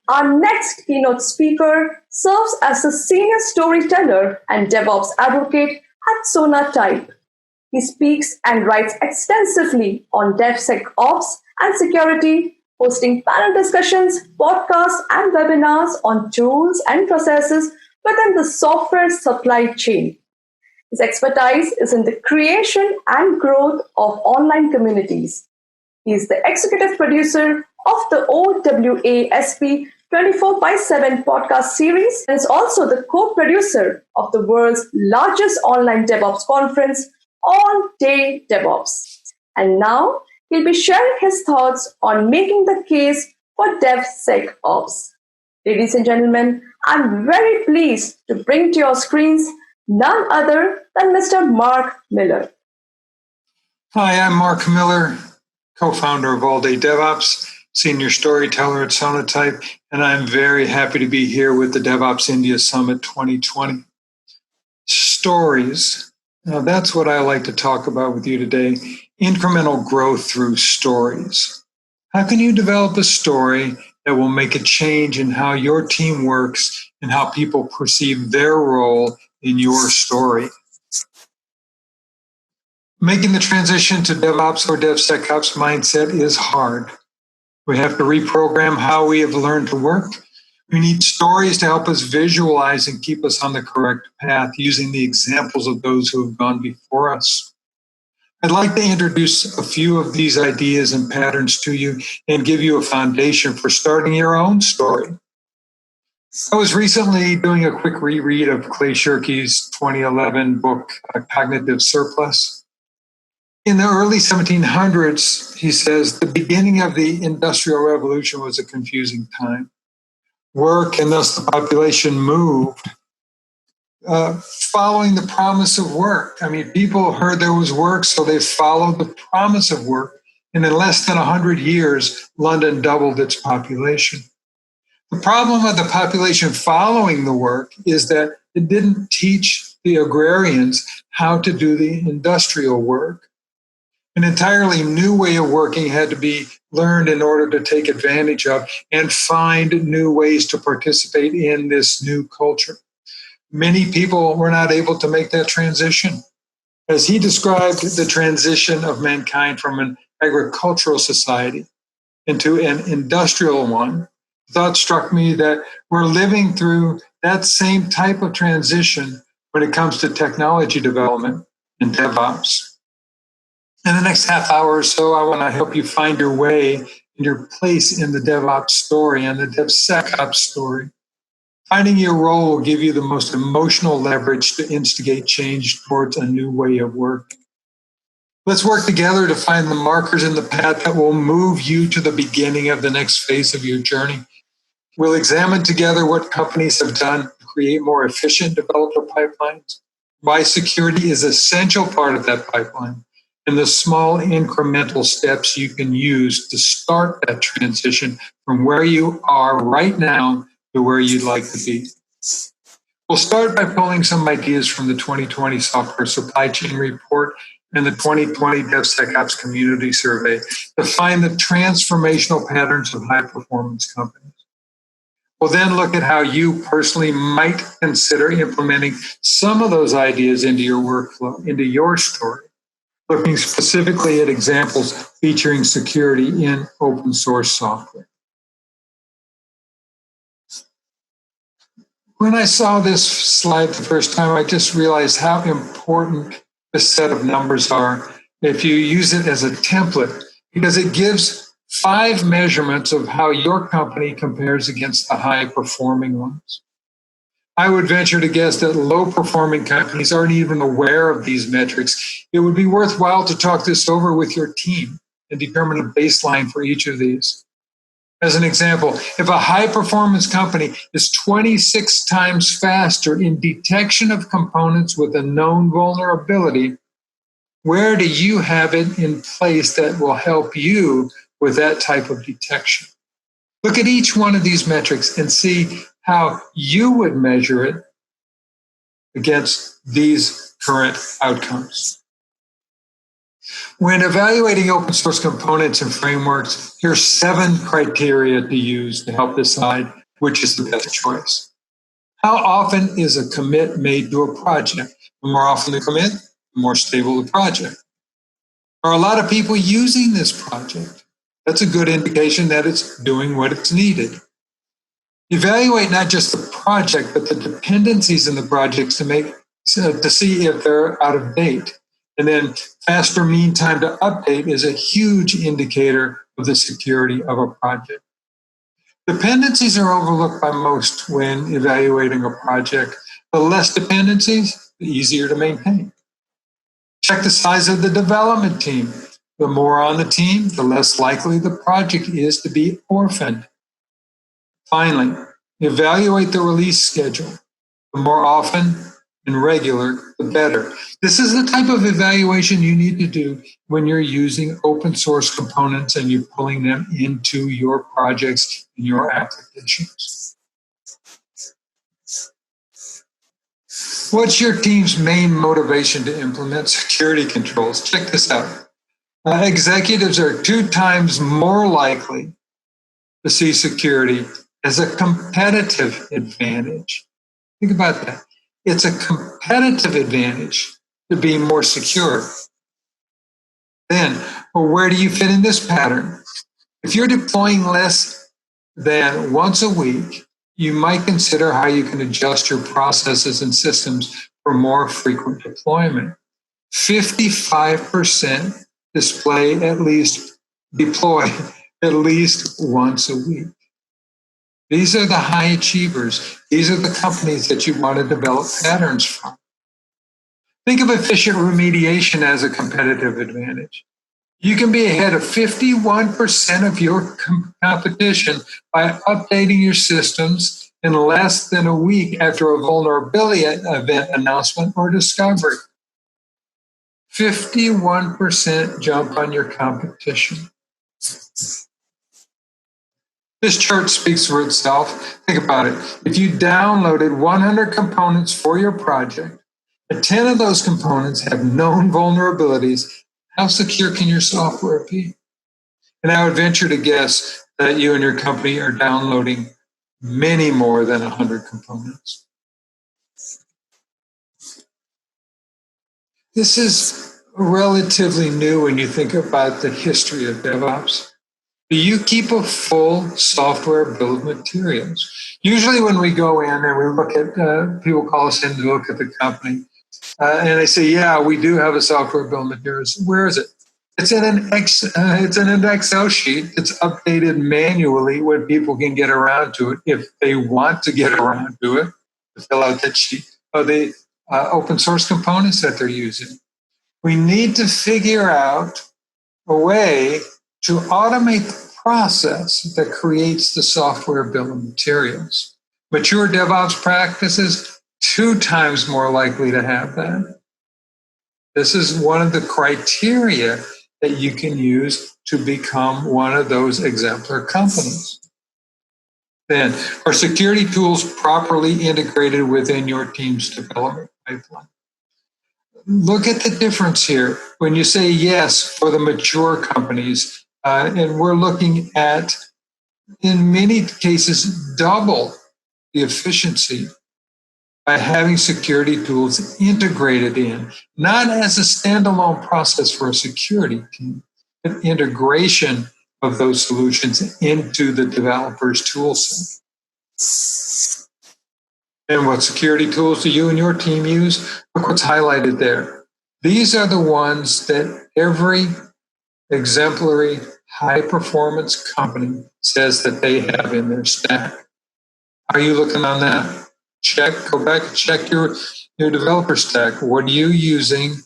Our next keynote speaker serves as a senior storyteller and DevOps advocate at Sonatype. He speaks and writes extensively on DevSecOps and security, hosting panel discussions, podcasts, and webinars on tools and processes within the software supply chain. His expertise is in the creation and growth of online communities. He is the executive producer of the OWASP 24/7 podcast series and is also the co-producer of the world's largest online DevOps conference, All Day DevOps. And now he'll be sharing his thoughts on making the case for DevSecOps. Ladies and gentlemen, I'm very pleased to bring to your screens none other than Mr. Mark Miller. Hi, I'm Mark Miller, co-founder of All Day DevOps, senior storyteller at Sonatype, and I'm very happy to be here with the DevOps India Summit 2020. Stories. Now, that's what I like to talk about with you today. Incremental growth through stories. How can you develop a story that will make a change in how your team works and how people perceive their role in your story? Making the transition to DevOps or DevSecOps mindset is hard. We have to reprogram how we have learned to work. We need stories to help us visualize and keep us on the correct path using the examples of those who have gone before us. I'd like to introduce a few of these ideas and patterns to you and give you a foundation for starting your own story. I was recently doing a quick reread of Clay Shirky's 2011 book, Cognitive Surplus. In the early 1700s, he says, the beginning of the Industrial Revolution was a confusing time. Work, and thus the population, moved following the promise of work. I mean, people heard there was work, so they followed the promise of work. And in less than 100 years, London doubled its population. The problem of the population following the work is that it didn't teach the agrarians how to do the industrial work. An entirely new way of working had to be learned in order to take advantage of and find new ways to participate in this new culture. Many people were not able to make that transition. As he described the transition of mankind from an agricultural society into an industrial one, the thought struck me that we're living through that same type of transition when it comes to technology development and DevOps. In the next half hour or so, I want to help you find your way and your place in the DevOps story and the DevSecOps story. Finding your role will give you the most emotional leverage to instigate change towards a new way of working. Let's work together to find the markers in the path that will move you to the beginning of the next phase of your journey. We'll examine together what companies have done to create more efficient developer pipelines, why security is an essential part of that pipeline, and the small incremental steps you can use to start that transition from where you are right now to where you'd like to be. We'll start by pulling some ideas from the 2020 Software Supply Chain Report and the 2020 DevSecOps Community Survey to find the transformational patterns of high-performance companies. We'll then look at how you personally might consider implementing some of those ideas into your workflow, into your story, looking specifically at examples featuring security in open source software. When I saw this slide the first time, I just realized how important this set of numbers are if you use it as a template, because it gives 5 measurements of how your company compares against the high-performing ones. I would venture to guess that low-performing companies aren't even aware of these metrics. It would be worthwhile to talk this over with your team and determine a baseline for each of these. As an example, if a high-performance company is 26 times faster in detection of components with a known vulnerability, where do you have it in place that will help you with that type of detection? Look at each one of these metrics and see how you would measure it against these current outcomes. When evaluating open source components and frameworks, here's 7 criteria to use to help decide which is the best choice. How often is a commit made to a project? The more often the commit, the more stable the project. Are a lot of people using this project? That's a good indication that it's doing what it's needed. Evaluate not just the project, but the dependencies in the projects to see if they're out of date. And then faster mean time to update is a huge indicator of the security of a project. Dependencies are overlooked by most when evaluating a project. The less dependencies, the easier to maintain. Check the size of the development team. The more on the team, the less likely the project is to be orphaned. Finally, evaluate the release schedule. The more often and regular, the better. This is the type of evaluation you need to do when you're using open source components and you're pulling them into your projects and your applications. What's your team's main motivation to implement security controls? Check this out. Executives are 2 times more likely to see security as a competitive advantage. Think about that. It's a competitive advantage to be more secure. Then, where do you fit in this pattern? If you're deploying less than once a week, you might consider how you can adjust your processes and systems for more frequent deployment. 55% deploy at least once a week. These are the high achievers. These are the companies that you want to develop patterns from. Think of efficient remediation as a competitive advantage. You can be ahead of 51% of your competition by updating your systems in less than a week after a vulnerability event announcement or discovery. 51% jump on your competition. This chart speaks for itself. Think about it. If you downloaded 100 components for your project, and 10 of those components have known vulnerabilities, how secure can your software be? And I would venture to guess that you and your company are downloading many more than 100 components. This is relatively new when you think about the history of DevOps. Do you keep a full software bill of materials? Usually when we go in and we look at, people call us in to look at the company, and they say, yeah, we do have a software bill of materials. Where is it? It's in an Excel sheet. It's updated manually when people can get around to it, if they want to get around to it, to fill out that sheet of the open source components that they're using. We need to figure out a way to automate the process that creates the software bill of materials. Mature DevOps practices, 2 times more likely to have that. This is one of the criteria that you can use to become one of those exemplar companies. Then, are security tools properly integrated within your team's development pipeline? Look at the difference here. When you say yes for the mature companies, and we're looking at, in many cases, double the efficiency by having security tools integrated in, not as a standalone process for a security team, but integration of those solutions into the developer's tool set. And what security tools do you and your team use? Look what's highlighted there. These are the ones that every exemplary high-performance company says that they have in their stack. Are you looking on that? Go back and check your developer stack. What are you using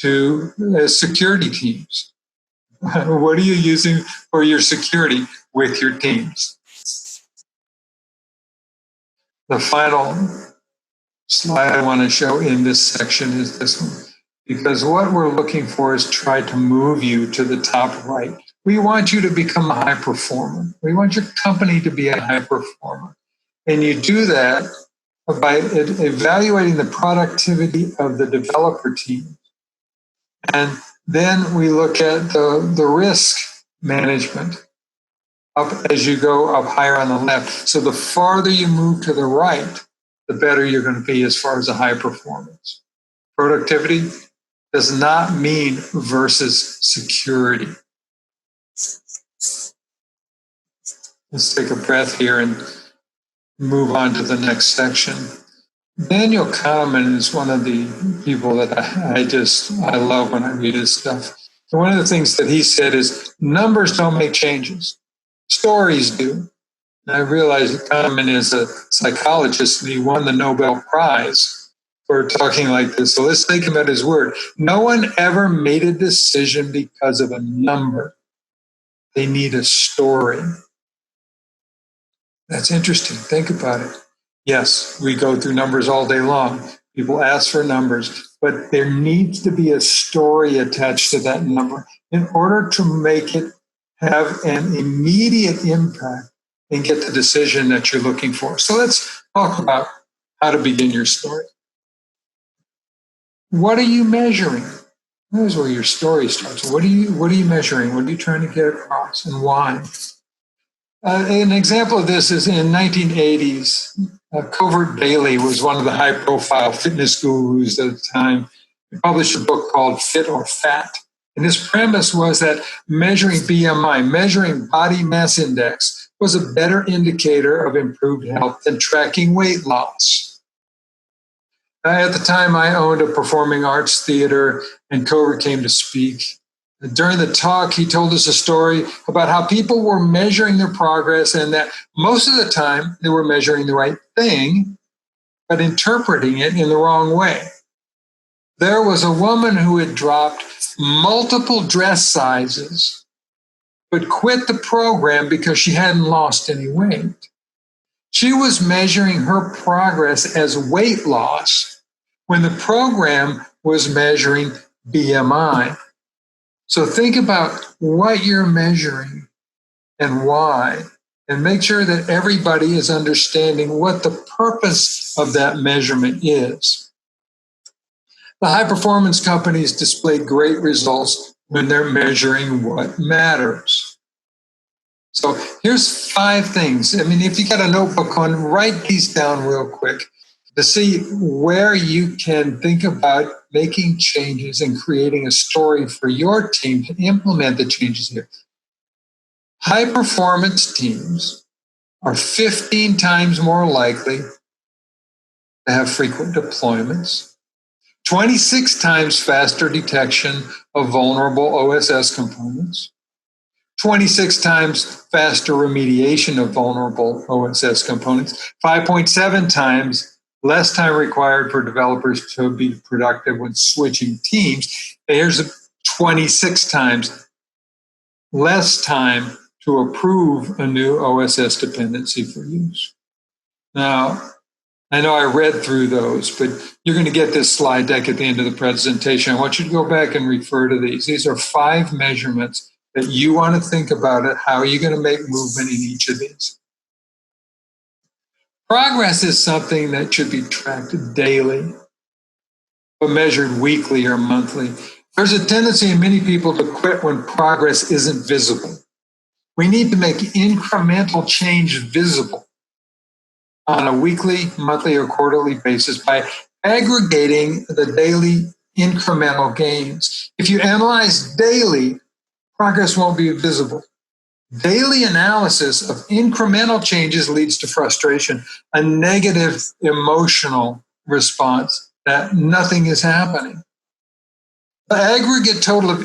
as security teams? What are you using for your security with your teams? The final slide I want to show in this section is this one, because what we're looking for is try to move you to the top right. We want you to become a high performer. We want your company to be a high performer. And you do that by evaluating the productivity of the developer team and Then we look at the risk management up as you go up higher on the left. So the farther you move to the right, the better you're going to be as far as a high performance. Productivity does not mean versus security. Let's take a breath here and move on to the next section. Daniel Kahneman is one of the people that I love when I read his stuff. So one of the things that he said is numbers don't make changes. Stories do. And I realize that Kahneman is a psychologist and he won the Nobel Prize for talking like this. So let's take him at his word. No one ever made a decision because of a number. They need a story. That's interesting. Think about it. Yes, we go through numbers all day long. People ask for numbers, but there needs to be a story attached to that number in order to make it have an immediate impact and get the decision that you're looking for. So let's talk about how to begin your story. What are you measuring? Here's where your story starts. What are you measuring? What are you trying to get across and why? An example of this is in 1980s. Covert Bailey was one of the high-profile fitness gurus at the time. He published a book called Fit or Fat. And his premise was that measuring BMI, measuring body mass index, was a better indicator of improved health than tracking weight loss. At the time, I owned a performing arts theater, and Covert came to speak. During the talk, he told us a story about how people were measuring their progress and that most of the time they were measuring the right thing, but interpreting it in the wrong way. There was a woman who had dropped multiple dress sizes, but quit the program because she hadn't lost any weight. She was measuring her progress as weight loss when the program was measuring BMI. So think about what you're measuring and why, and make sure that everybody is understanding what the purpose of that measurement is. The high performance companies display great results when they're measuring what matters. So here's 5 things. I mean, if you got a notebook on, write these down real quick to see where you can think about making changes and creating a story for your team to implement the changes here. High performance teams are 15 times more likely to have frequent deployments, 26 times faster detection of vulnerable OSS components, 26 times faster remediation of vulnerable OSS components, 5.7 times less time required for developers to be productive when switching teams. Here's 26 times less time to approve a new OSS dependency for use. Now, I know I read through those, but you're going to get this slide deck at the end of the presentation. I want you to go back and refer to these. These are 5 measurements that you want to think about it. How are you going to make movement in each of these? Progress is something that should be tracked daily, but measured weekly or monthly. There's a tendency in many people to quit when progress isn't visible. We need to make incremental change visible on a weekly, monthly, or quarterly basis by aggregating the daily incremental gains. If you analyze daily, progress won't be visible. Daily analysis of incremental changes leads to frustration, a negative emotional response that nothing is happening. The aggregate total of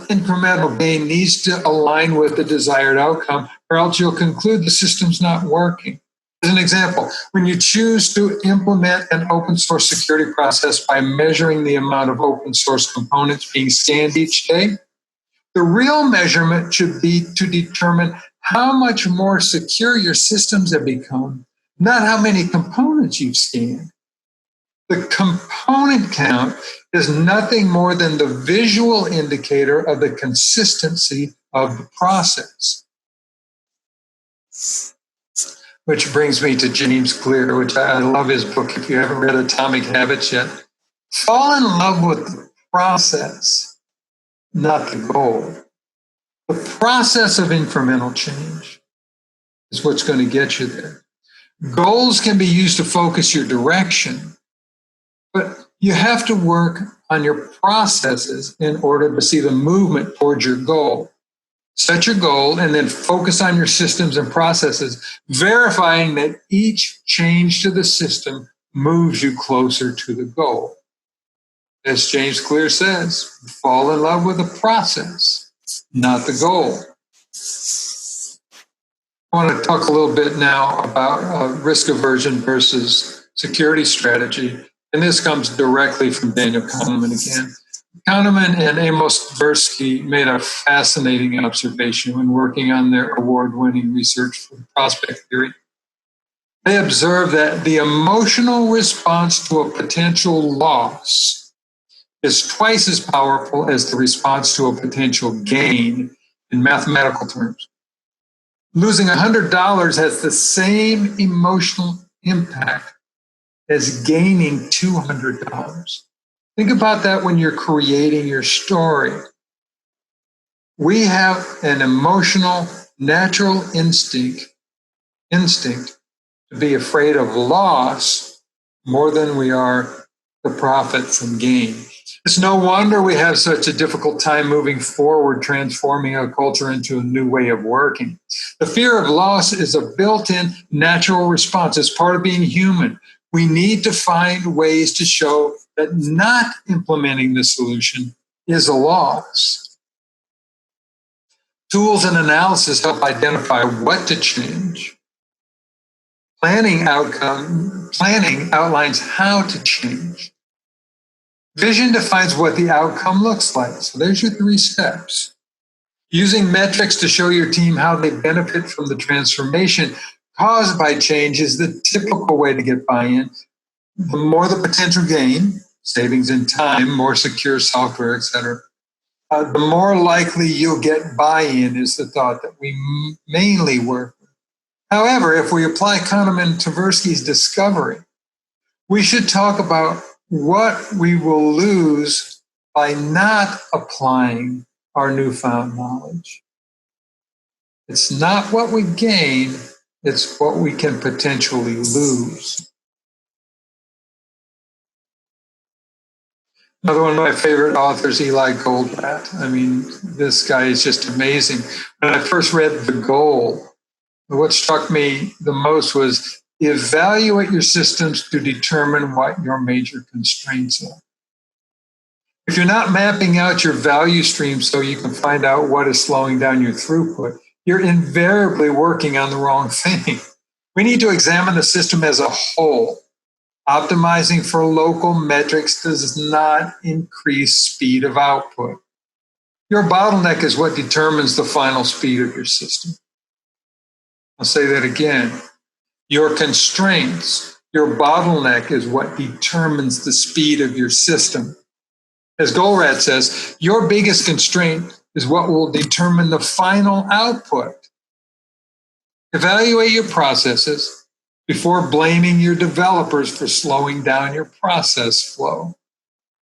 incremental gain needs to align with the desired outcome, or else you'll conclude the system's not working. As an example, when you choose to implement an open source security process by measuring the amount of open source components being scanned each day, the real measurement should be to determine how much more secure your systems have become, not how many components you've scanned. The component count is nothing more than the visual indicator of the consistency of the process. Which brings me to James Clear, which I love his book. If you haven't read Atomic Habits yet, fall in love with the process. not the goal. The process of incremental change is what's going to get you there. Goals can be used to focus your direction, but you have to work on your processes in order to see the movement towards your goal. Set your goal and then focus on your systems and processes, verifying that each change to the system moves you closer to the goal. As James Clear says, fall in love with the process, not the goal. I want to talk a little bit now about risk aversion versus security strategy. And this comes directly from Daniel Kahneman again. Kahneman and Amos Tversky made a fascinating observation when working on their award-winning research for prospect theory. They observed that the emotional response to a potential loss is twice as powerful as the response to a potential gain in mathematical terms. Losing $100 has the same emotional impact as gaining $200. Think about that when you're creating your story. We have an emotional, natural instinct to be afraid of loss more than we are the profit from gain. It's no wonder we have such a difficult time moving forward, transforming a culture into a new way of working. The fear of loss is a built-in natural response. It's part of being human. We need to find ways to show that not implementing the solution is a loss. Tools and analysis help identify what to change. Planning outlines how to change. Vision defines what the outcome looks like. So there's your 3 steps. Using metrics to show your team how they benefit from the transformation caused by change is the typical way to get buy-in. The more the potential gain, savings in time, more secure software, etc., the more likely you'll get buy-in is the thought that we mainly work with. However, if we apply Kahneman and Tversky's discovery, we should talk about what we will lose by not applying our newfound knowledge. It's not what we gain, it's what we can potentially lose. Another one of my favorite authors, Eli Goldratt. I mean, this guy is just amazing. When I first read The Goal, what struck me the most was evaluate your systems to determine what your major constraints are. If you're not mapping out your value stream so you can find out what is slowing down your throughput, you're invariably working on the wrong thing. We need to examine the system as a whole. Optimizing for local metrics does not increase speed of output. Your bottleneck is what determines the final speed of your system. I'll say that again. Your constraints, your bottleneck is what determines the speed of your system. As Goldratt says, your biggest constraint is what will determine the final output. Evaluate your processes before blaming your developers for slowing down your process flow.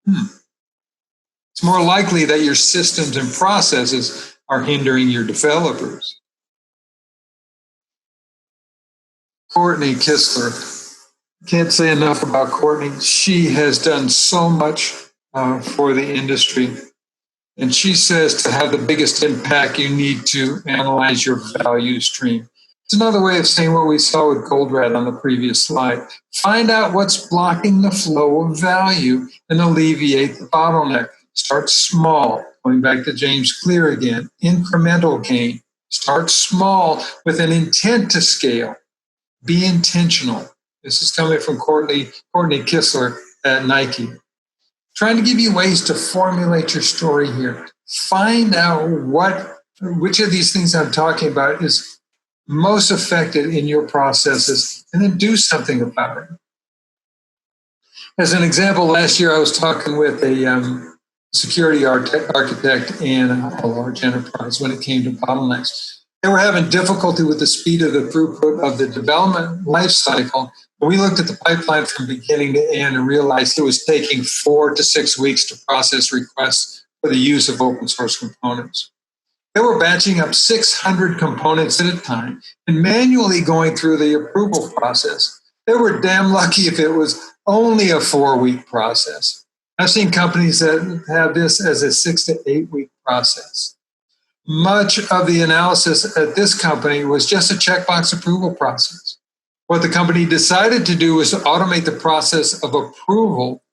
It's more likely that your systems and processes are hindering your developers. Courtney Kistler. Can't say enough about Courtney. She has done so much for the industry. And she says to have the biggest impact, you need to analyze your value stream. It's another way of saying what we saw with Goldratt on the previous slide. Find out what's blocking the flow of value and alleviate the bottleneck. Start small. Going back to James Clear again. Incremental gain. Start small with an intent to scale. Be intentional. This is coming from Courtney Kistler at Nike. Trying to give you ways to formulate your story here. Find out which of these things I'm talking about is most effective in your processes, and then do something about it. As an example, last year I was talking with a security architect in a large enterprise when it came to bottlenecks. They were having difficulty with the speed of the throughput of the development lifecycle. We looked at the pipeline from beginning to end and realized it was taking 4 to 6 weeks to process requests for the use of open source components. They were batching up 600 components at a time and manually going through the approval process. They were damn lucky if it was only a 4-week process. I've seen companies that have this as a 6 to 8 week process. Much of the analysis at this company was just a checkbox approval process. What the company decided to do was to automate the process of approval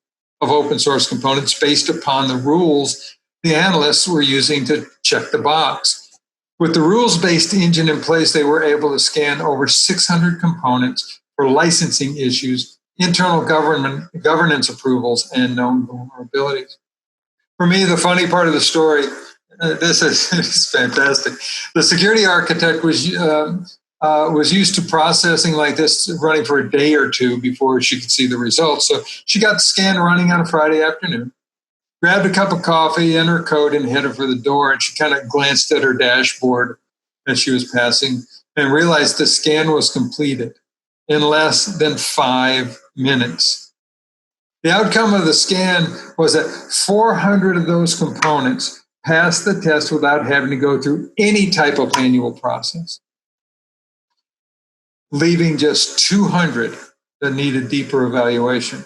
of open source components based upon the rules the analysts were using to check the box. With the rules-based engine in place, they were able to scan over 600 components for licensing issues, internal governance approvals, and known vulnerabilities. For me, the funny part of the story, this is fantastic. The security architect was used to processing like this running for a day or two before she could see the results. So she got the scan running on a Friday afternoon, grabbed a cup of coffee and her coat and headed for the door. And she kind of glanced at her dashboard as she was passing and realized the scan was completed in less than 5 minutes. The outcome of the scan was that 400 of those components passed the test without having to go through any type of manual process, leaving just 200 that needed deeper evaluation.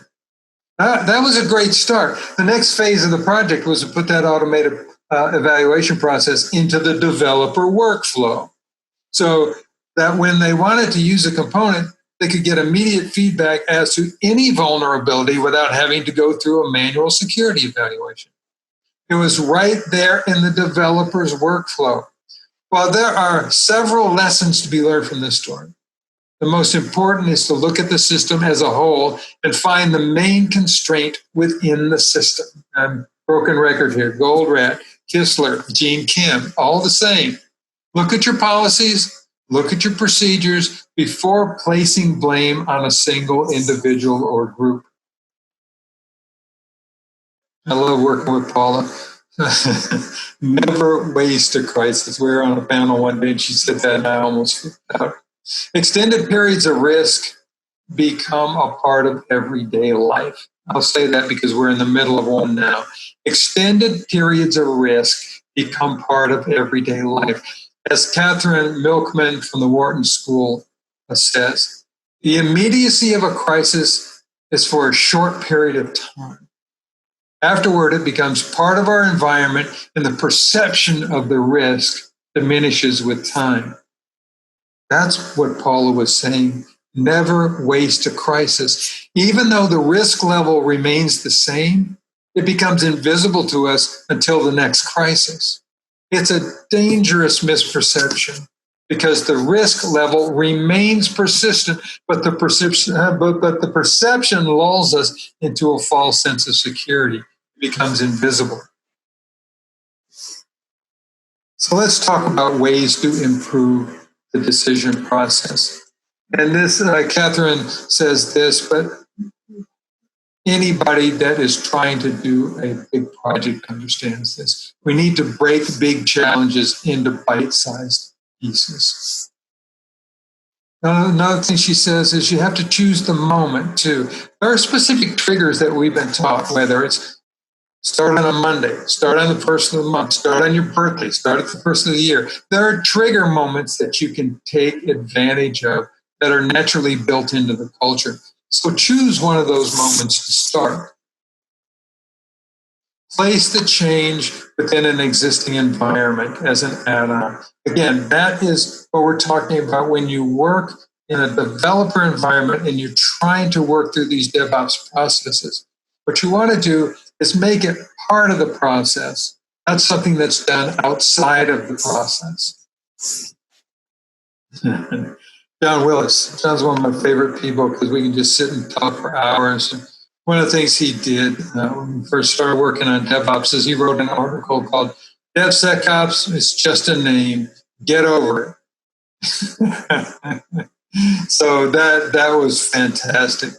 That was a great start. The next phase of the project was to put that automated evaluation process into the developer workflow so that when they wanted to use a component, they could get immediate feedback as to any vulnerability without having to go through a manual security evaluation. It was right there in the developer's workflow. Well, there are several lessons to be learned from this story. The most important is to look at the system as a whole and find the main constraint within the system. I'm broken record here. Goldratt, Kistler, Gene Kim, all the same. Look at your policies, look at your procedures before placing blame on a single individual or group. I love working with Paula. Never waste a crisis. We were on a panel one day and she said that and I almost flipped out. Extended periods of risk become a part of everyday life. I'll say that because we're in the middle of one now. Extended periods of risk become part of everyday life. As Catherine Milkman from the Wharton School says, the immediacy of a crisis is for a short period of time. Afterward, it becomes part of our environment and the perception of the risk diminishes with time. That's what Paula was saying. Never waste a crisis. Even though the risk level remains the same, it becomes invisible to us until the next crisis. It's a dangerous misperception because the risk level remains persistent, but the perception lulls us into a false sense of security. It becomes invisible. So let's talk about ways to improve the decision process. And this, Catherine says this, but anybody that is trying to do a big project understands this. We need to break big challenges into bite-sized pieces. Another thing she says is you have to choose the moment too. There are specific triggers that we've been taught, whether it's start on a Monday, start on the first of the month, start on your birthday, start at the first of the year. There are trigger moments that you can take advantage of that are naturally built into the culture. So choose one of those moments to start. Place the change within an existing environment as an add-on. Again, that is what we're talking about when you work in a developer environment and you're trying to work through these DevOps processes. What you want to do is make it part of the process, not something that's done outside of the process. John Willis. John's one of my favorite people because we can just sit and talk for hours. One of the things he did when we first started working on DevOps is he wrote an article called DevSecOps is just a name. Get over it. So that was fantastic.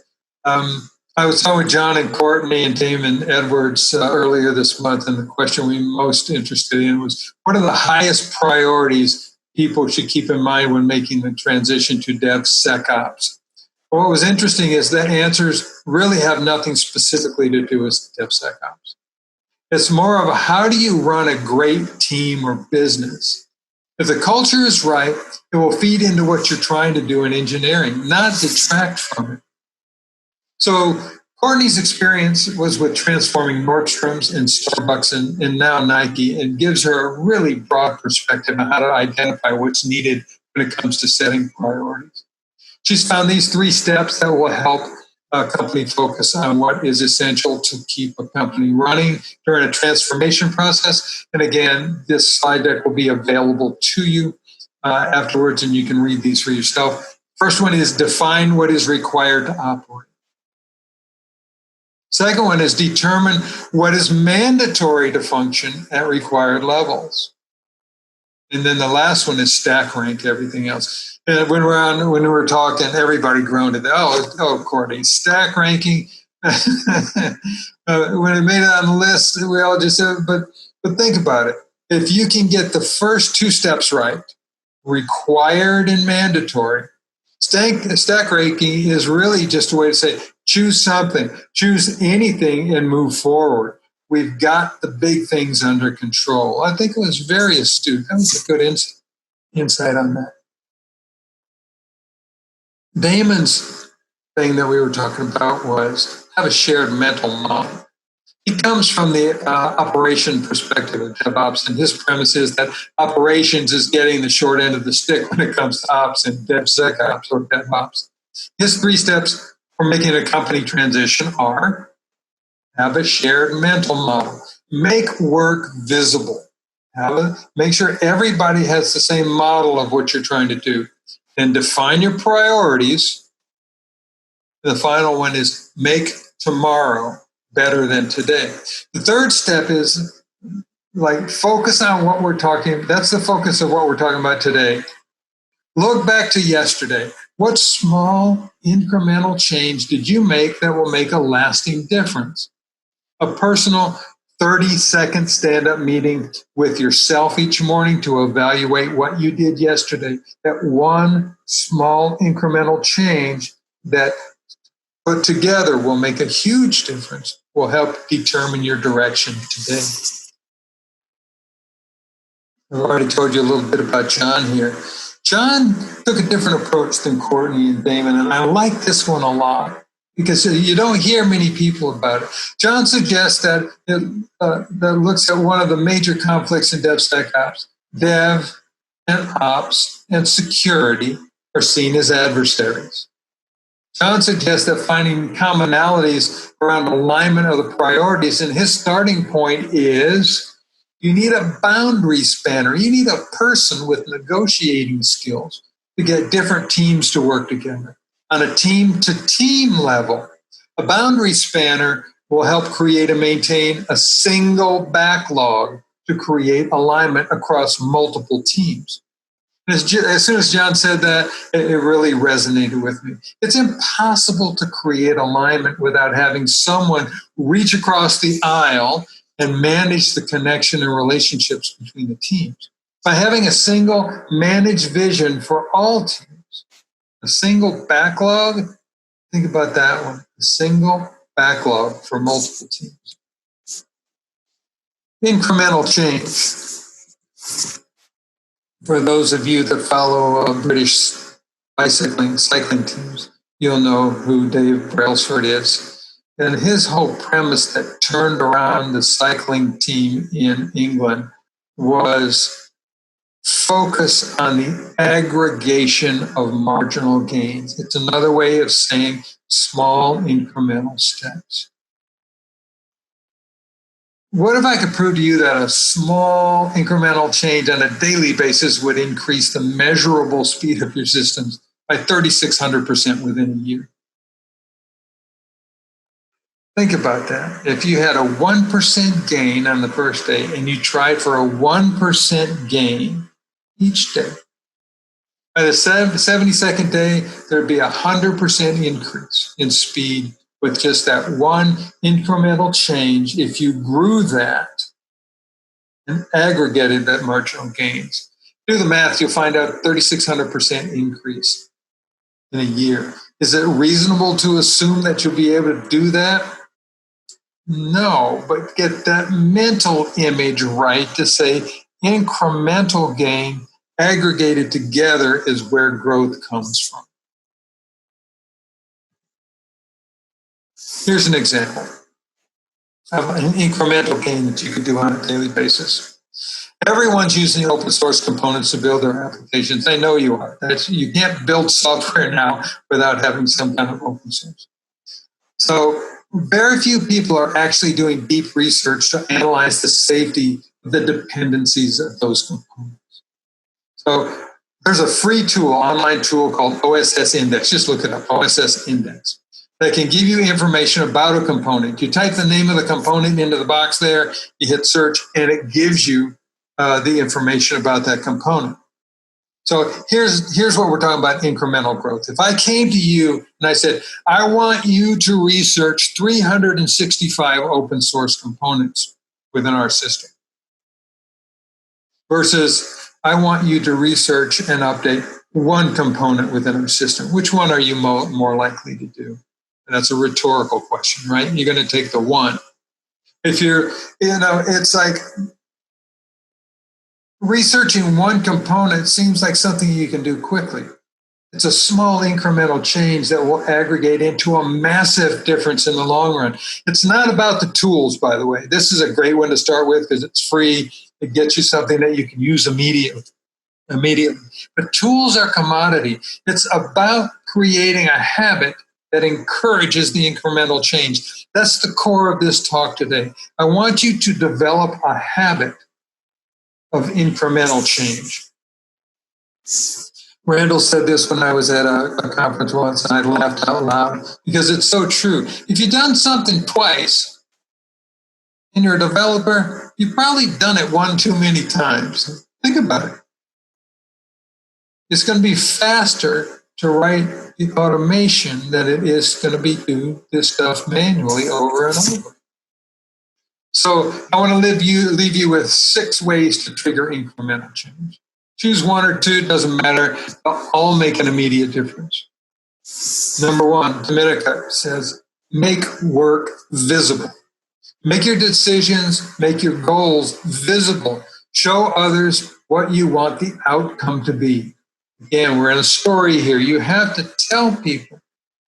I was talking with John and Courtney and Damon Edwards earlier this month, and the question we were most interested in was, what are the highest priorities people should keep in mind when making the transition to DevSecOps? What was interesting is that answers really have nothing specifically to do with DevSecOps. It's more of a how do you run a great team or business? If the culture is right, it will feed into what you're trying to do in engineering, not detract from it. So Courtney's experience was with transforming Nordstrom's and Starbucks and now Nike, and gives her a really broad perspective on how to identify what's needed when it comes to setting priorities. She's found these 3 steps that will help a company focus on what is essential to keep a company running during a transformation process. And again, this slide deck will be available to you afterwards, and you can read these for yourself. First one is define what is required to operate. Second one is determine what is mandatory to function at required levels. And then the last one is stack rank everything else. And when we were talking, everybody groaned at that. Oh, Courtney, stack ranking. When it made it on the list, we all just said, but think about it. If you can get the first 2 steps right, required and mandatory, stack ranking is really just a way to say, choose something, choose anything and move forward. We've got the big things under control. I think it was very astute. That was a good insight on that. Damon's thing that we were talking about was have a shared mental model. He comes from the operation perspective of DevOps, and his premise is that operations is getting the short end of the stick when it comes to ops and DevSecOps or DevOps. His 3 steps for making a company transition are have a shared mental model, make work visible, make sure everybody has the same model of what you're trying to do, and define your priorities. The final one is make tomorrow better than today. The third step is focus on what we're talking. That's the focus of what we're talking about today. Look back to yesterday. What small incremental change did you make that will make a lasting difference? A personal 30-second stand-up meeting with yourself each morning to evaluate what you did yesterday. That one small incremental change that put together will make a huge difference, will help determine your direction today. I've already told you a little bit about John here. John took a different approach than Courtney and Damon, and I like this one a lot because you don't hear many people about it. John suggests that looks at one of the major conflicts in DevSecOps. Dev and ops and security are seen as adversaries. John suggests that finding commonalities around alignment of the priorities, and his starting point is you need a boundary spanner. You need a person with negotiating skills to get different teams to work together. On a team-to-team level, a boundary spanner will help create and maintain a single backlog to create alignment across multiple teams. As soon as John said that, it really resonated with me. It's impossible to create alignment without having someone reach across the aisle and manage the connection and relationships between the teams. By having a single managed vision for all teams, a single backlog, think about that one, a single backlog for multiple teams. Incremental change. For those of you that follow British cycling teams, you'll know who Dave Brailsford is. And his whole premise that turned around the cycling team in England was focus on the aggregation of marginal gains. It's another way of saying small incremental steps. What if I could prove to you that a small incremental change on a daily basis would increase the measurable speed of your systems by 3,600% within a year? Think about that. If you had a 1% gain on the first day and you tried for a 1% gain each day, by the 72nd day, there'd be a 100% increase in speed with just that one incremental change. If you grew that and aggregated that marginal gains, do the math, you'll find out 3,600% increase in a year. Is it reasonable to assume that you'll be able to do that? No, but get that mental image right to say incremental gain aggregated together is where growth comes from. Here's an example of an incremental gain that you could do on a daily basis. Everyone's using open source components to build their applications. I know you are. You can't build software now without having some kind of open source. So very few people are actually doing deep research to analyze the safety of the dependencies of those components. So there's a free tool, online tool called OSS Index. Just look it up, OSS Index. That can give you information about a component. You type the name of the component into the box there, you hit search, and it gives you the information about that component. So here's what we're talking about, incremental growth. If I came to you and I said, I want you to research 365 open source components within our system, versus I want you to research and update one component within our system, which one are you more likely to do? And that's a rhetorical question, right? You're going to take the one. If you're, it's like researching one component seems like something you can do quickly. It's a small incremental change that will aggregate into a massive difference in the long run. It's not about the tools, by the way. This is a great one to start with because it's free. It gets you something that you can use immediately. But tools are commodity. It's about creating a habit that encourages the incremental change. That's the core of this talk today. I want you to develop a habit of incremental change. Randall said this when I was at a conference once, and I laughed out loud because it's so true. If you've done something twice and you're a developer, you've probably done it one too many times. Think about it. It's going to be faster to write the automation than it is going to be do this stuff manually over and over. So I want to leave you with 6 ways to trigger incremental change. Choose 1 or 2, doesn't matter. They'll all make an immediate difference. Number 1, Dominica says, make work visible. Make your decisions, make your goals visible. Show others what you want the outcome to be. Again, we're in a story here. You have to tell people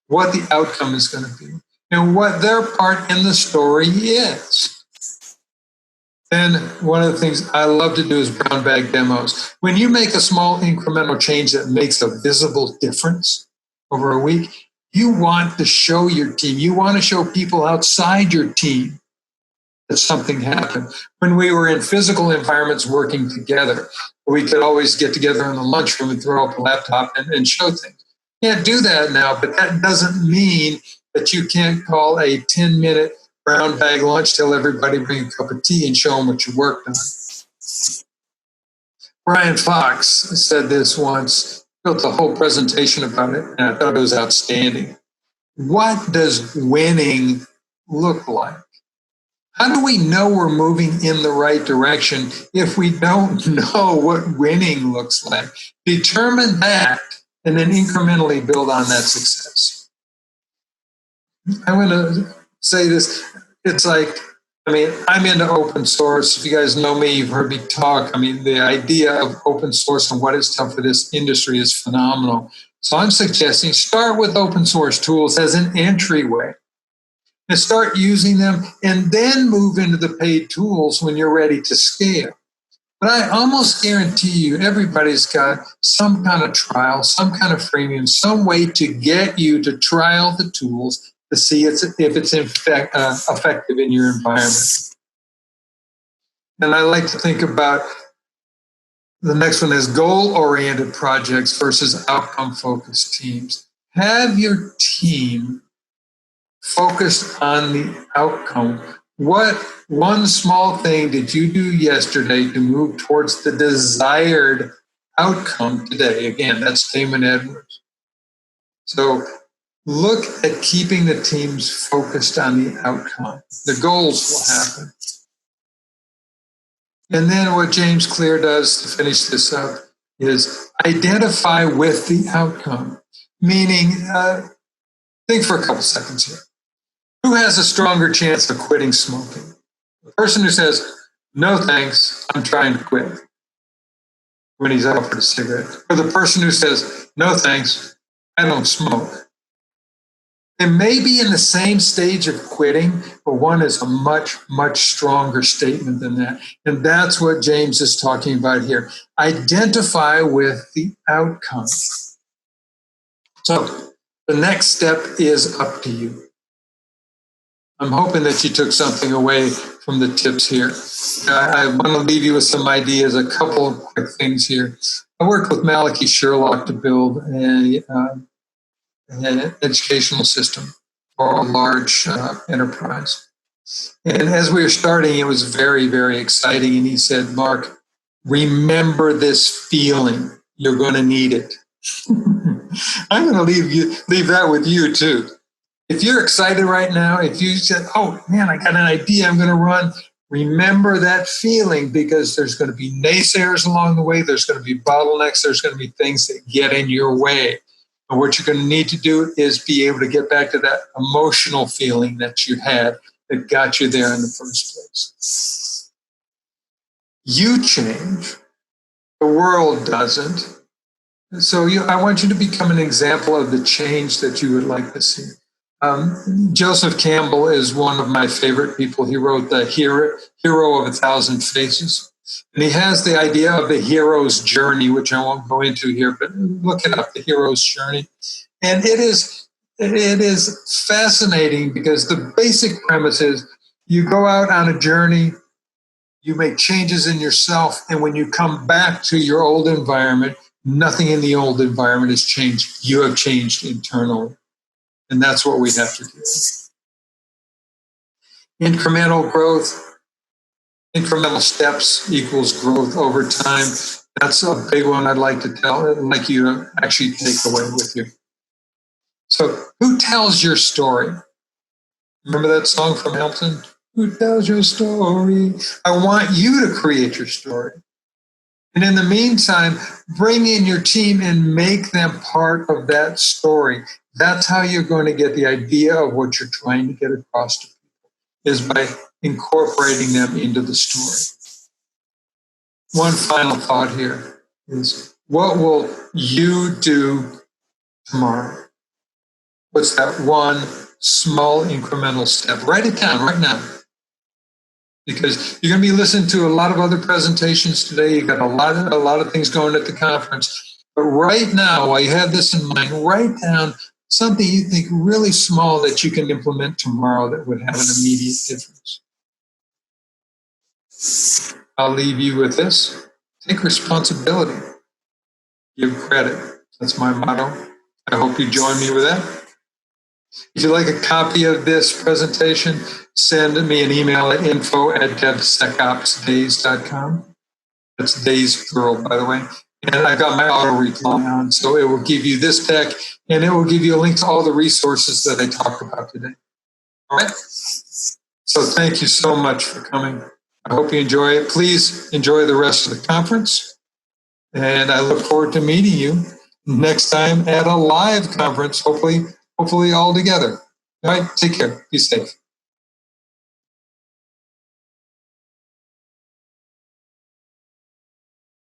what the outcome is going to be and what their part in the story is. And one of the things I love to do is brown bag demos. When you make a small incremental change that makes a visible difference over a week, you want to show your team. You want to show people outside your team that something happened. When we were in physical environments working together, we could always get together in the lunchroom and throw up a laptop and show things. You can't do that now, but that doesn't mean that you can't call a 10-minute brown bag lunch, tell everybody bring a cup of tea and show them what you worked on. Brian Fox said this once, built a whole presentation about it, and I thought it was outstanding. What does winning look like? How do we know we're moving in the right direction if we don't know what winning looks like? Determine that and then incrementally build on that success. I'm going to say this. It's like, I'm into open source. If you guys know me, you've heard me talk. The idea of open source and what it's done for this industry is phenomenal. So I'm suggesting start with open source tools as an entryway and start using them and then move into the paid tools when you're ready to scale. But I almost guarantee you everybody's got some kind of trial, some kind of freemium, some way to get you to trial the tools to see if it's effective in your environment. And I like to think about the next one is goal-oriented projects versus outcome-focused teams. Have your team focused on the outcome. What one small thing did you do yesterday to move towards the desired outcome today? Again, that's Damon Edwards. So look at keeping the teams focused on the outcome. The goals will happen. And then what James Clear does to finish this up is identify with the outcome. Meaning, think for a couple seconds here. Who has a stronger chance of quitting smoking? The person who says, no thanks, I'm trying to quit, when he's offered a cigarette, or the person who says, no thanks, I don't smoke. They may be in the same stage of quitting, but one is a much, much stronger statement than that. And that's what James is talking about here. Identify with the outcome. So the next step is up to you. I'm hoping that you took something away from the tips here. I want to leave you with some ideas, a couple of quick things here. I worked with Malachi Sherlock to build an educational system for a large enterprise. And as we were starting, it was very, very exciting. And he said, Mark, remember this feeling. You're going to need it. I'm going to leave that with you too. If you're excited right now, if you said, oh man, I got an idea, I'm going to run, remember that feeling, because there's going to be naysayers along the way. There's going to be bottlenecks. There's going to be things that get in your way. And what you're going to need to do is be able to get back to that emotional feeling that you had that got you there in the first place. You change. The world doesn't. So I want you to become an example of the change that you would like to see. Joseph Campbell is one of my favorite people. He wrote The Hero of a Thousand Faces. And he has the idea of the hero's journey, which I won't go into here, but look it up, the hero's journey. And it is fascinating because the basic premise is you go out on a journey, you make changes in yourself, and when you come back to your old environment, nothing in the old environment has changed. You have changed internally. And that's what we have to do. Incremental growth, incremental steps equals growth over time. That's a big one I'd like you to actually take away with you. So who tells your story? Remember that song from Hamilton? Who tells your story? I want you to create your story. And in the meantime, bring in your team and make them part of that story. That's how you're going to get the idea of what you're trying to get across to people, is by incorporating them into the story. One final thought here is, what will you do tomorrow? What's that one small incremental step? Write it down right now. Because you're going to be listening to a lot of other presentations today. You've got a lot of things going at the conference. But right now, while you have this in mind, write down something you think really small that you can implement tomorrow that would have an immediate difference. I'll leave you with this. Take responsibility. Give credit. That's my motto. I hope you join me with that. If you'd like a copy of this presentation, send me an email at info@devsecopsdays.com. That's days plural, by the way. And I've got my auto reply on, so it will give you this deck, and it will give you a link to all the resources that I talked about today. All right? So thank you so much for coming. I hope you enjoy it. Please enjoy the rest of the conference. And I look forward to meeting you next time at a live conference, hopefully all together. All right, take care. Be safe.